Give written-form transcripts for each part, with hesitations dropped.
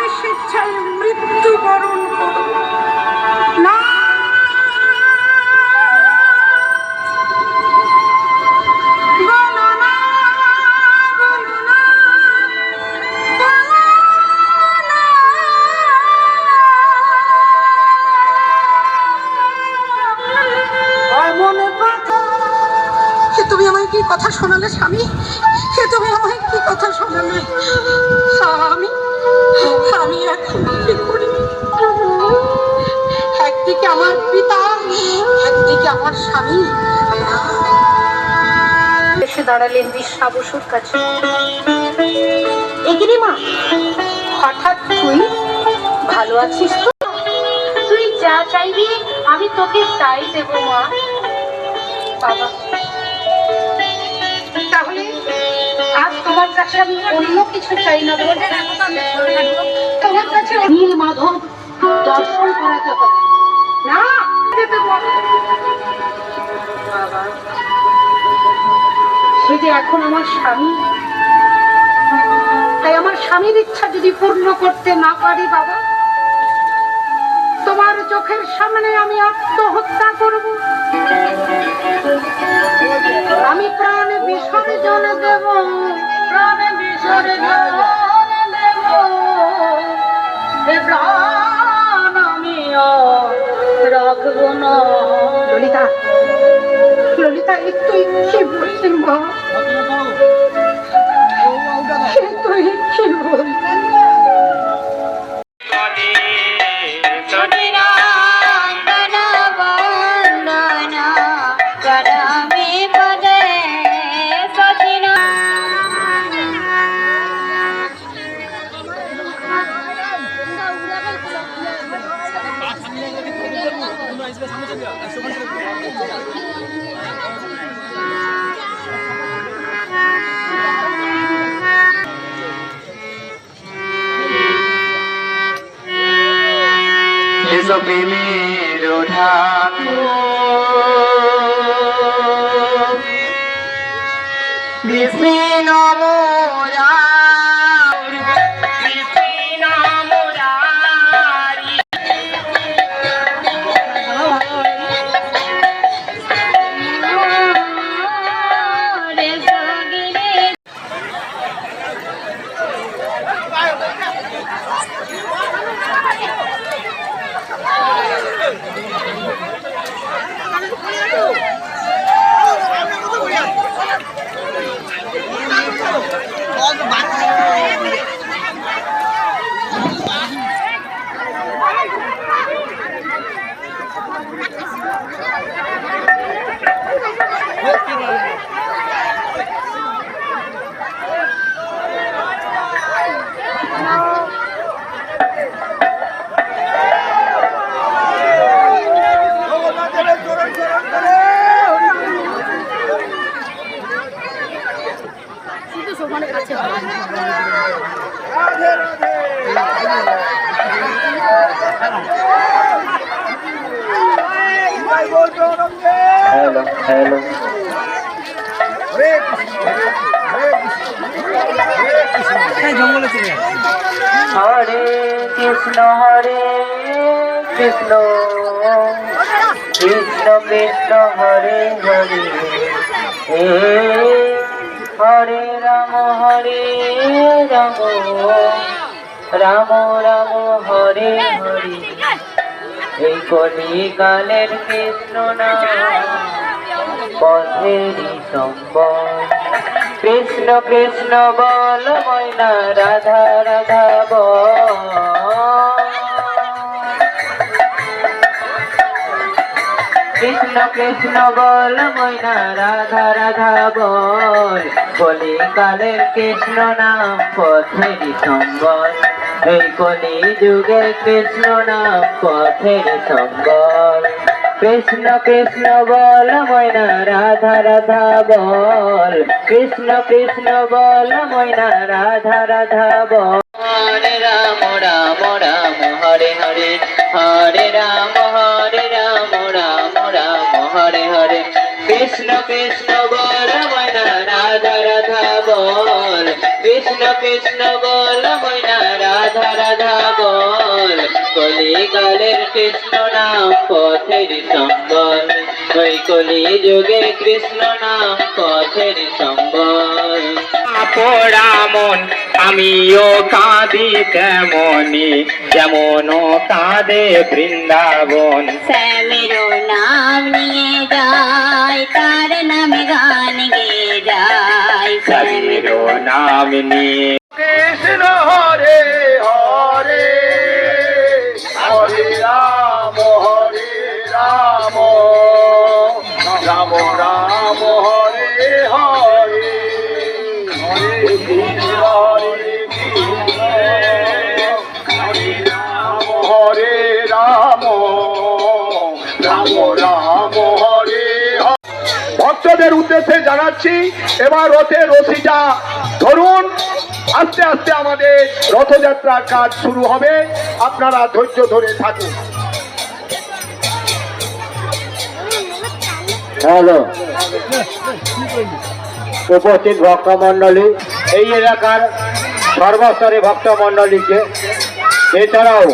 আমি স্বেচ্ছায় মৃত্যুবরণ করব না। তুমি আমায় কি কথা শোনালে স্বামী? তুমি আমায় কি কথা শোনালে? আমি আমি এখন কি করি? একদিকে আমার পিতা, একদিকে আমার স্বামী। এসে দাঁড়ালেন বিশ্বা বসুর কাছে। এগিরি মা, হঠাৎ তুই ভালো আছিস তো? তুই যা চাইবি আমি তোকে তাই দেব মা। বাবা, তাহলে আজ তোমার কাছে আমি অন্য কিছু চাই না, তোমার কাছে নীল মাধব দর্শন করাতে হবে না। বাবা, সে যে এখন আমার স্বামী, তাই আমার স্বামীর ইচ্ছা যদি পূর্ণ করতে না পারি বাবা, তোমার চোখের সামনে আমি আত্মহত্যা করব। আমি প্রাণে বিসর্জন দেব, প্রাণে বিসর্জন দেব, প্রাণ আমি রাখব না। ললিতা, ললিতা, তুই কি বলছিস মা? তুই কি বলছিস? প্রেমের ঠাকুর কৃষ্ণ মোরা हेलो हेलो हरे कृष्ण कृष्ण कृष्ण हरे हरे हरे राम राम राम हरे हरे এই কলিকালের কৃষ্ণ নাম পথেরই সম্বল কৃষ্ণ কৃষ্ণ বল ময়না রাধা রাধা বল কৃষ্ণ কৃষ্ণ বল ময়না রাধা রাধা বল কলিকালের কৃষ্ণ নাম পথেরই সম্বল এই কলি যুগে কৃষ্ণ নাম পথের সম্বল কৃষ্ণ কৃষ্ণ বল ময়না রাধা রাধা বল কৃষ্ণ কৃষ্ণ বল ময়না রাধা রাধা বল হরে রাম রাম রাম হরে হরে হরে রাম রাম রাম হরে হরে কৃষ্ণ কৃষ্ণ বল ময়না রাধা রাধা বল কৃষ্ণ কৃষ্ণ বল ময়না রাধা রাধা কলিকালের কৃষ্ণ নাম পথের সম্বল, ওই কলি যুগে কৃষ্ণ নাম পথের সম্বল। পোড়া মন আমিও কাঁদি তেমনি, যেমন কাঁদে বৃন্দাবন। শ্যামেরও নাম নিয়ে যায়, তার নামে গান গেয়ে যায়। শ্যামেরও নাম নিয়ে কৃষ্ণ হরে হরে, হরে রাম রাম রাম হরে হরে, হরে কৃষ্ণ হরে কৃষ্ণ, হরে রাম রাম রাম হরে হরে। ভক্তদের উদ্দেশ্যে জানাচ্ছি, এবার রথের রশিটা ধরুন। আস্তে আস্তে আমাদের রথযাত্রার কাজ শুরু হবে, আপনারা ধৈর্য ধরে থাকুন। হ্যালো, উপস্থিত ভক্তমণ্ডলী, এই এলাকার সর্বস্তরে ভক্তমণ্ডলীকে, এছাড়াও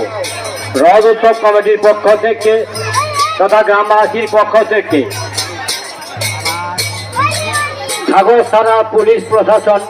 রথ উৎসব কমিটির পক্ষ থেকে তথা গ্রামবাসীর পক্ষ থেকে, সাগর থানা পুলিশ প্রশাসন,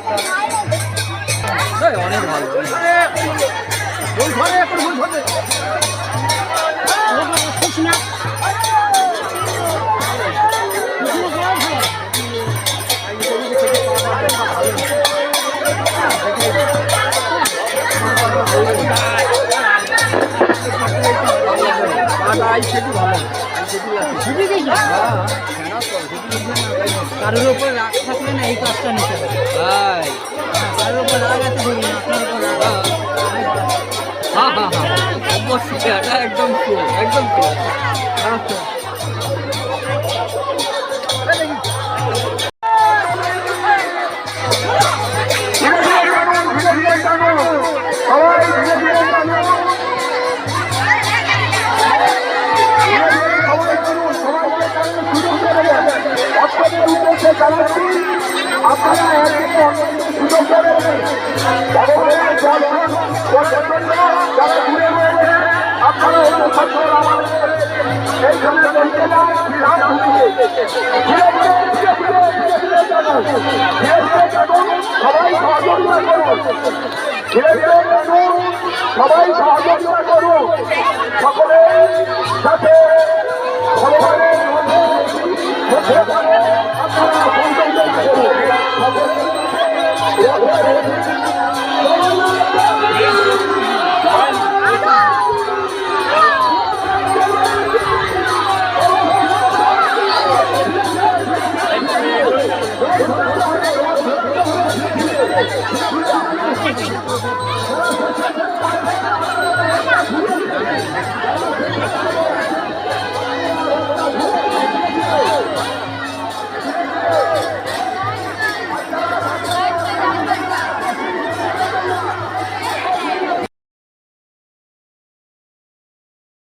কারোর উপর রাগ থাকলে না এই কাজটা নিতে হবে। কারোর উপর রাগ আছে ধরুন, আপনার উপর রাগ। হ্যাঁ হ্যাঁ হ্যাঁ, অবশ্যই এটা একদম ঠিক, একদম ঠিক। আচ্ছা সবাই সহযোগিতা করুন, সকলের সাথে